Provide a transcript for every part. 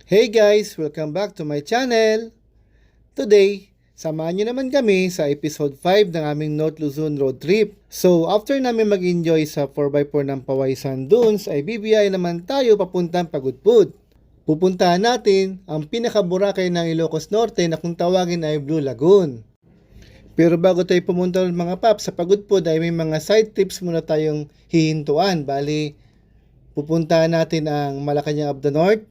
Hey guys! Welcome back to my channel! Today, samahan nyo naman kami sa episode 5 ng aming North Luzon road trip. So, after namin mag-enjoy sa 4x4 ng Pawaisan Dunes, ay bibiyay naman tayo papuntang Pagudpud. Pupuntahan natin ang pinaka-Boracay ng Ilocos Norte na kung tawagin ay Blue Lagoon. Pero bago tayo pumunta mga paps sa Pagudpud ay may mga side trips muna tayong hihintuan. Bali, pupuntahan natin ang Malacanang of the North.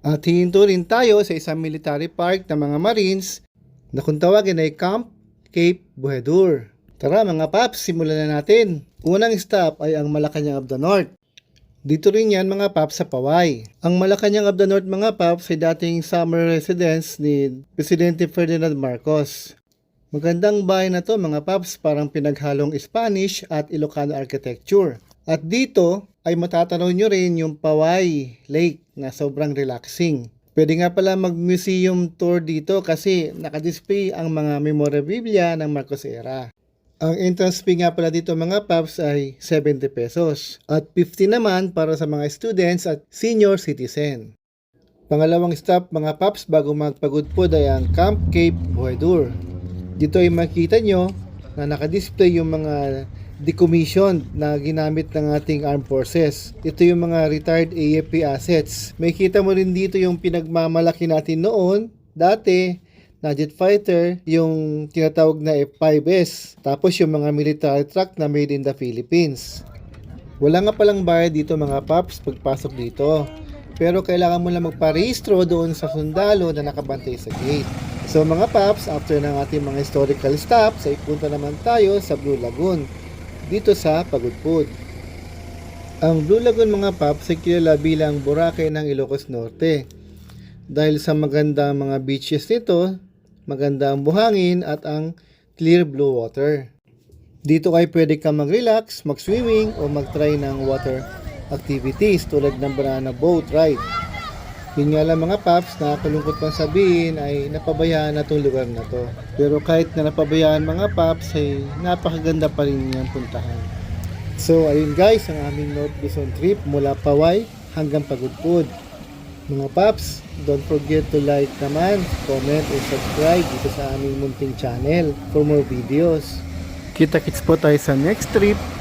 At hihinto rin tayo sa isang military park ng mga Marines na kung tawagin ay Camp Cape Buedur. Tara mga paps, simulan na natin. Unang stop ay ang Malacanang of the North. Dito rin yan mga paps sa Pawai. Ang Malacanang of the North mga paps ay dating summer residence ni Presidente Ferdinand Marcos. Magandang bahay na to mga paps, parang pinaghalong Spanish at Ilocano architecture. At dito ay matatanaw nyo rin yung Pawai Lake na sobrang relaxing. Pwede nga pala mag-museum tour dito kasi nakadisplay ang mga memorabilia ng Marcos era. Ang entrance fee nga pala dito mga paps ay 70 pesos at 50 naman para sa mga students at senior citizen. Pangalawang stop mga paps bago magpagudpod ay ang Camp Cape Buedur. Dito ay makita nyo na nakadisplay yung mga decommissioned na ginamit ng ating armed forces. Ito yung mga retired AFP assets. May kita mo rin dito yung pinagmamalaki natin noon, dati, na jet fighter, yung tinatawag na F-5S. Tapos yung mga military truck na made in the Philippines. Wala nga palang bayad dito mga paps pagpasok dito. Pero kailangan mo lang magparehistro doon sa sundalo na nakabantay sa gate. So mga paps, after ng ating mga historical stops, ay punta naman tayo sa Blue Lagoon dito sa Pagudpud. Ang Blue Lagoon mga paps ay kilala bilang Boracay ng Ilocos Norte dahil sa magandang mga beaches nito, magandang buhangin at ang clear blue water. Dito kayo pwede ka mag-relax, mag-swimming o mag-try ng water activities tulad ng banana boat ride. Yun nga lang mga paps, nakakalungkot pang sabihin ay napabayaan na itong lugar na to. Pero kahit na napabayaan mga paps ay napakaganda pa rin niyang puntahan. So ayun guys, ang aming North Luzon trip mula Pawai hanggang Pagudpud. Mga paps, don't forget to like naman, comment and subscribe dito sa aming munting channel for more videos. Kita-kits po tayo sa next trip.